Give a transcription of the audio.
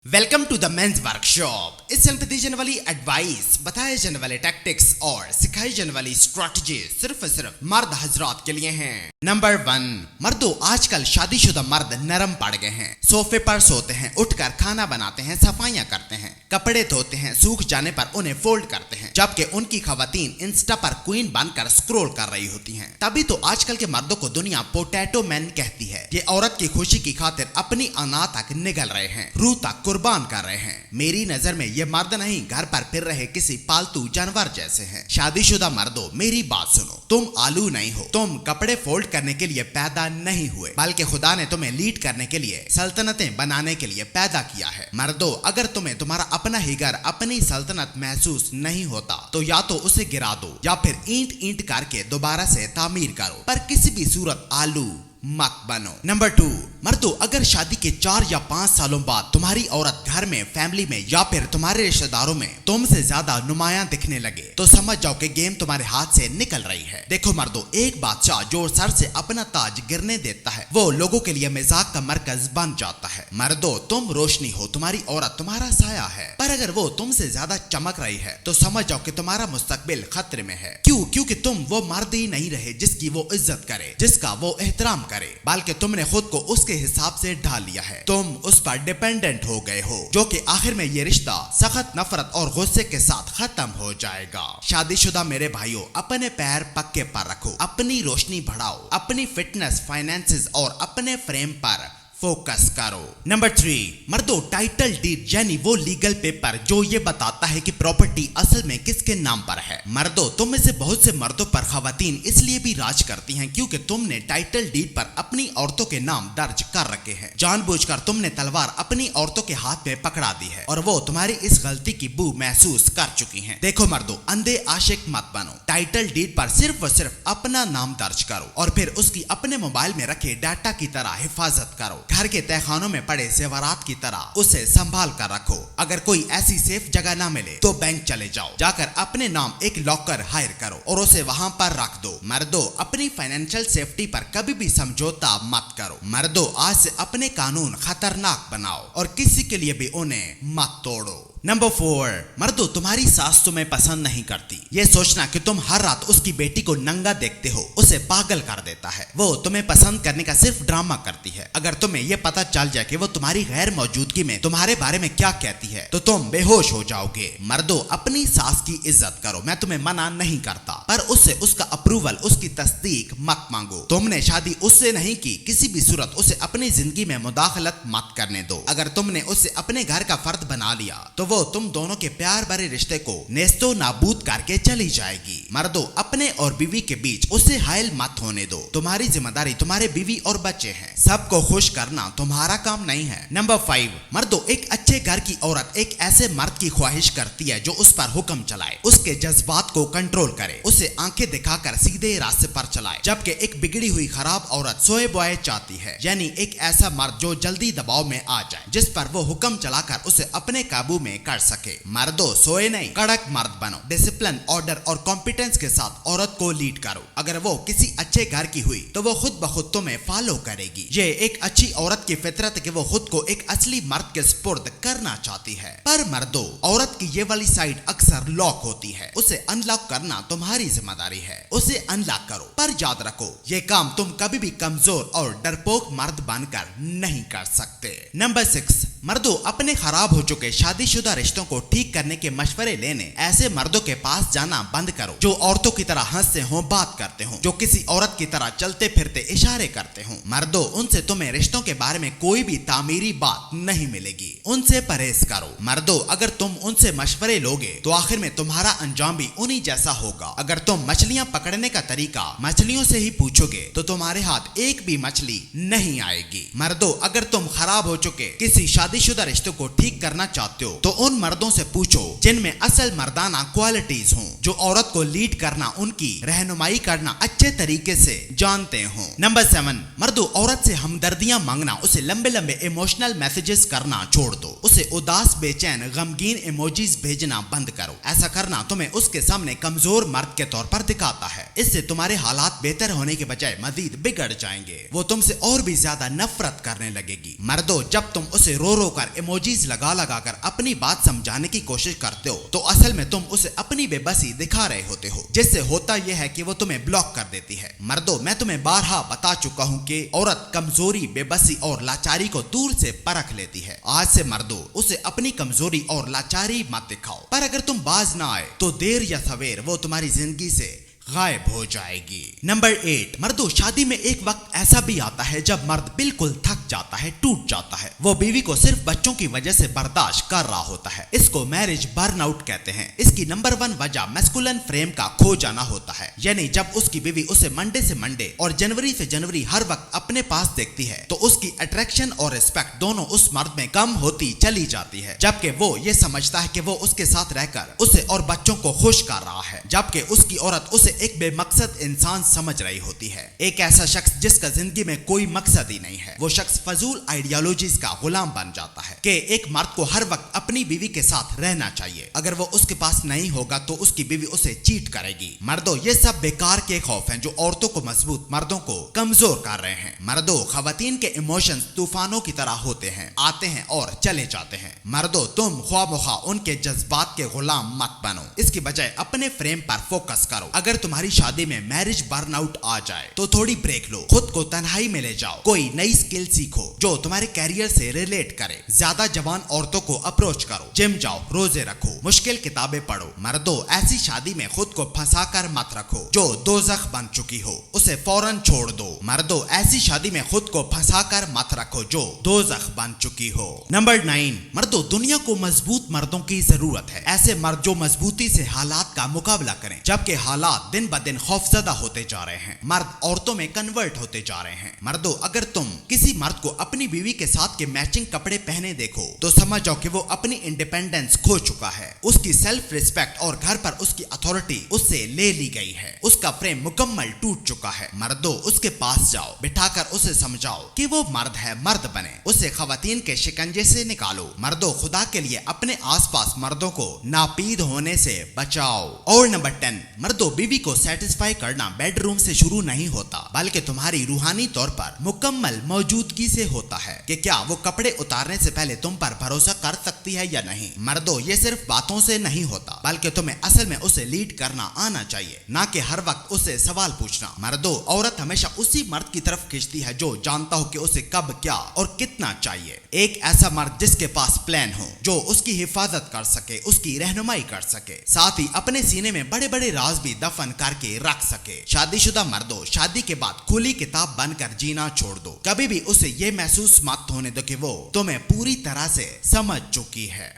Welcome to the men's workshop. इस channel पे दी जाने वाली एडवाइस, बताए जाने वाले टैक्टिक्स और सिखाई जाने वाली स्ट्रैटेजी सिर्फ मर्द हजरात के लिए हैं। नंबर 1, मर्दों, आजकल शादीशुदा मर्द नरम पड़ गए हैं। सोफे पर सोते हैं, उठकर खाना बनाते हैं, सफाइयां करते हैं, कपड़े धोते हैं, सूख जाने पर उन्हें फोल्ड करते हैं, जबकि उनकी खवातीन इंस्टा पर क्वीन बनकर स्क्रॉल कर रही होती हैं। तभी तो आजकल के मर्दों को दुनिया पोटैटो मैन कहती है। ये औरत की खुशी की खातिर अपनी अना तक निगल रहे हैं, रूह तक कुर्बान कर रहे हैं। मेरी नजर में ये मर्द नहीं, घर पर फिर रहे किसी पालतू जानवर जैसे हैं। शादीशुदा मर्दों, मेरी बात सुनो, तुम आलू नहीं हो। तुम कपड़े फोल्ड करने के लिए पैदा नहीं हुए, बल्कि खुदा ने तुम्हें लीड करने के लिए, सल्तनतें बनाने के लिए पैदा किया है। मर्दों, अगर तुम्हें तुम्हारा अपना ही घर, अपनी सल्तनत महसूस नहीं होता तो या तो उसे गिरा दो या फिर ईंट ईंट करके दोबारा से तामीर करो, पर किसी भी सूरत आलू मत बनो। नंबर 2, मर्दों, अगर शादी के 4 या 5 सालों बाद तुम्हारी औरत घर में, फैमिली में या फिर तुम्हारे रिश्तेदारों में तुमसे ज्यादा नुमायां दिखने लगे तो समझ जाओ कि गेम तुम्हारे हाथ से निकल रही है। देखो मर्दों, एक बादशाह जो सर से अपना ताज गिरने देता है वो लोगों के लिए मजाक का मरकज बन जाता है। मर्दों, तुम रोशनी हो, तुम्हारी औरत तुम्हारा साया है, पर अगर वो तुमसे ज्यादा चमक रही है तो समझ जाओ कि तुम्हारा मुस्तकबिल खतरे में है। क्यों? क्योंकि तुम वो मर्द ही नहीं रहे जिसकी वो इज्जत करे, जिसका वो एहतराम करे, बल्कि तुमने खुद को उसके हिसाब से ढाल लिया है। तुम उस पर डिपेंडेंट हो गए हो, जो कि आखिर में ये रिश्ता सख्त नफरत और गुस्से के साथ खत्म हो जाएगा। शादीशुदा मेरे भाइयों, अपने पैर पक्के पर रखो, अपनी रोशनी बढ़ाओ, अपनी फिटनेस, फाइनेंसेस और अपने फ्रेम पर फोकस करो। नंबर 3, मर्दों, टाइटल डीड यानी वो लीगल पेपर जो ये बताता है कि प्रॉपर्टी असल में किसके नाम पर है। मर्दों, तुम में से बहुत से मर्दों पर खवातीन इसलिए भी राज करती हैं क्योंकि तुमने टाइटल डीड पर अपनी औरतों के नाम दर्ज कर रखे हैं। जानबूझकर तुमने तलवार अपनी औरतों के हाथ में पकड़ा दी है और वो तुम्हारी इस गलती की बू महसूस कर चुकी हैं। देखो मर्दों, अंधे आशिक मत बनो। टाइटल डीड पर सिर्फ और सिर्फ अपना नाम दर्ज करो और फिर उसकी अपने मोबाइल में रखे डाटा की तरह हिफाजत करो। घर के तहखानों में पड़े जेवरात की तरह उसे संभाल कर रखो। अगर कोई ऐसी सेफ जगह ना मिले तो बैंक चले जाओ, जाकर अपने नाम एक लॉकर हायर करो और उसे वहां पर रख दो। मर्दों, अपनी फाइनेंशियल सेफ्टी पर कभी भी समझौता मत करो। मर्दों, आज से अपने कानून खतरनाक बनाओ और किसी के लिए भी उन्हें मत तोड़ो। नंबर 4, मर्दों, तुम्हारी सास तुम्हें पसंद नहीं करती। ये सोचना कि तुम हर रात उसकी बेटी को नंगा देखते हो उसे पागल कर देता है। वो तुम्हें पसंद करने का सिर्फ ड्रामा करती है। अगर तुम्हें ये पता चल जाए कि वो तुम्हारी गैर मौजूदगी में तुम्हारे बारे में क्या कहती है तो तुम बेहोश हो जाओगे। मर्दों, अपनी सास की इज्जत करो, मैं तुम्हें मना नहीं करता, पर उससे उसका अप्रूवल, उसकी तस्दीक मत मांगो। तुमने शादी उससे नहीं की, किसी भी सूरत उसे अपनी जिंदगी में मुदाखलत मत करने दो। अगर तुमने उसे अपने घर का फर्द बना लिया तो वो तुम दोनों के प्यार भरे रिश्ते को नेस्तो नाबूद करके चली जाएगी। मर्दों, अपने और बीवी के बीच उसे हायल मत होने दो। तुम्हारी जिम्मेदारी तुम्हारे बीवी और बच्चे हैं, सबको खुश करना तुम्हारा काम नहीं है। नंबर 5, मर्दों, एक अच्छे घर की औरत एक ऐसे मर्द की ख्वाहिश करती है जो उस पर हुक्म चलाए, उसके जज्बात को कंट्रोल करे, उसे आंखें दिखाकर सीधे रास्ते पर चलाए। जबकि एक बिगड़ी हुई खराब औरत सोए बॉय चाहती है, यानी एक ऐसा मर्द जो जल्दी दबाव में आ जाए, जिस पर वो हुक्म चलाकर उसे अपने काबू में कर सके। मर्दों, सोए नहीं, कड़क मर्द बनो। डिसिप्लिन, ऑर्डर और कॉम्पिटेंस के साथ औरत को लीड करो। अगर वो किसी अच्छे घर की हुई तो वो खुद ब खुद तुम्हें फॉलो करेगी। ये एक अच्छी औरत की फितरत है कि वो खुद को एक असली मर्द के सुपुर्द करना चाहती है। पर मर्दों, औरत की ये वाली साइड अक्सर लॉक होती है, उसे अनलॉक करना तुम्हारी जिम्मेदारी है। उसे अनलॉक करो, पर याद रखो ये काम तुम कभी भी कमजोर और डरपोक मर्द बनकर नहीं कर सकते। नंबर 6, मर्दों, अपने खराब हो चुके शादीशुदा रिश्तों को ठीक करने के मशवरे लेने ऐसे मर्दों के पास जाना बंद करो जो औरतों की तरह हंसते हो, बात करते हो, जो किसी औरत की तरह चलते फिरते इशारे करते हो। मर्दों, उनसे तुम्हें रिश्तों के बारे में कोई भी तामीरी बात नहीं मिलेगी, उनसे परहेज करो। मर्दों, अगर तुम उनसे मशवरे लोगे तो आखिर में तुम्हारा अंजाम भी उन्हीं जैसा होगा। अगर तुम मछलियां पकड़ने का तरीका मछलियों से ही पूछोगे तो तुम्हारे हाथ एक भी मछली नहीं आएगी। मर्दों, अगर तुम खराब हो चुके किसी शादीशुदा रिश्ते को ठीक करना चाहते हो तो उन मर्दों से पूछो जिनमें असल मर्दाना क्वालिटीज हों, जो औरत को लीड करना, उनकी रहनुमाई करना अच्छे तरीके से जानते हों। नंबर 7, मर्दों, औरत से हमदर्दियां मांगना, उसे लंबे लंबे इमोशनल मैसेजेस करना छोड़ दो, उसे उदास, बेचैन, गमगीन इमोजीज भेजना बंद करो। ऐसा करना तुम्हें उसके सामने कमजोर मर्द के तौर पर दिखाता है। इससे तुम्हारे हालात बेहतर होने के बजाय मजीद बिगड़ जाएंगे। वो तुमसे और भी ज्यादा नफरत करने लगेगी। मर्दों, जब तुम उसे रो रो कर इमोजीज लगा लगा कर अपनी बात समझाने की कोशिश करते हो तो असल में तुम उसे अपनी बेबसी दिखा रहे होते हो, जिससे होता यह है कि वो तुम्हें ब्लॉक कर देती है। मर्दों, मैं तुम्हें बारहा बता चुका हूँ कि औरत कमजोरी, बेबसी और लाचारी को दूर से परख लेती है। आज से मर्दों, उसे अपनी कमजोरी और लाचारी मत दिखाओ, पर अगर तुम बाज ना आए तो देर या सवेर वो तुम्हारी जिंदगी से गायब हो जाएगी। नंबर 8, मर्दों, शादी में एक वक्त ऐसा भी आता है जब मर्द बिल्कुल थक जाता है, टूट जाता है। वो बीवी को सिर्फ बच्चों की वजह से बर्दाश्त कर रहा होता है। इसको मैरिज बर्नआउट कहते हैं। इसकी नंबर 1 वजह मैस्कुलिन फ्रेम का खो जाना होता है, यानी जब उसकी बीवी उसे मंडे से मंडे और जनवरी से जनवरी हर वक्त अपने पास देखती है तो उसकी अट्रैक्शन और रिस्पेक्ट दोनों उस मर्द में कम होती चली जाती है, जबकि वो ये समझता है कि वो उसके साथ रहकर उसे और बच्चों को खुश कर रहा है, जबकि उसकी औरत उसे एक बेमकसद इंसान समझ रही होती है। एक ऐसा शख्स जिसका जिंदगी में कोई मकसद ही नहीं है, वो शख्स फजूल आइडियोलॉजीज का गुलाम बन जाता है कि एक मर्द को हर वक्त अपनी बीवी के साथ रहना चाहिए। अगर वो उसके पास नहीं होगा तो उसकी बीवी उसे चीट करेगी। मर्दों, ये सब बेकार के खौफ हैं जो औरतों को मजबूत, मर्दों को कमजोर कर रहे हैं। मर्दों, खवातीन के इमोशंस तूफानों की तरह होते हैं, आते हैं और चले जाते हैं। मर्दों, तुम ख्वामोखा उनके जज्बात के गुलाम मत बनो, इसकी बजाय अपने फ्रेम पर फोकस करो। अगर तुम्हारी शादी में मैरिज बर्नआउट आ जाए तो थोड़ी ब्रेक लो, खुद को तन्हाई में ले जाओ, कोई नई स्किल सीखो जो तुम्हारे कैरियर से रिलेट करे। ज्यादा जवान औरतों को अप्रोच करो, जिम जाओ, रोजे रखो, मुश्किल किताबें पढ़ो। मर्दों, ऐसी शादी में खुद को फंसा कर मत रखो जो दोज़ख बन चुकी हो, उसे फौरन छोड़ दो। मर्दों, ऐसी शादी में खुद को फंसा कर मत रखो जो दोज़ख बन चुकी हो। नंबर 9, मर्दों, दुनिया को मजबूत मर्दों की जरूरत है। ऐसे मर्द जो मजबूती से हालात का मुकाबला करें, जबकि हालात दिन ब दिन खौफजदा होते जा रहे हैं। मर्द औरतों में कन्वर्ट होते जा रहे हैं। मर्दों, अगर तुम किसी मर्द को अपनी बीवी के साथ के मैचिंग कपड़े पहने देखो तो समझ जाओ कि वो अपनी इंडिपेंडेंस खो चुका है। उसकी सेल्फ रिस्पेक्ट और घर पर उसकी अथॉरिटी उससे ले ली गई है। उसका फ्रेम मुकम्मल टूट चुका है। मर्दों, उसके पास जाओ, बिठाकर उसे समझाओ कि वो मर्द है, मर्द बने, उसे खवातीन के शिकंजे से निकालो। मर्दों, खुदा के लिए अपने आसपास मर्दों को नापीद होने से बचाओ। और नंबर 10, मर्दों, बीवी को सेटिस्फाई करना बेडरूम से शुरू नहीं होता, बल्कि तुम्हारी रूहानी तौर पर मुकम्मल मौजूदगी से होता है कि क्या वो कपड़े उतारने से पहले तुम पर भरोसा कर सकती है या नहीं। मर्दों, ये सिर्फ बातों से नहीं होता, बल्कि तुम्हें असल में उसे लीड करना आना चाहिए, ना कि हर वक्त उसे सवाल पूछना। मर्दों, औरत हमेशा उसी मर्द की तरफ खींचती है जो जानता हो कि उसे कब, क्या और कितना चाहिए। एक ऐसा मर्द जिसके पास प्लान हो, जो उसकी हिफाजत कर सके, उसकी रहनुमाई कर सके, साथ ही अपने सीने में बड़े बड़े राज भी दफन करके रख सके। शादीशुदा मर्दों, शादी के बाद खुली किताब बनकर जीना छोड़ दो। कभी भी उसे ये महसूस मत होने दो कि वो तुम्हें पूरी तरह से समझ चुकी है।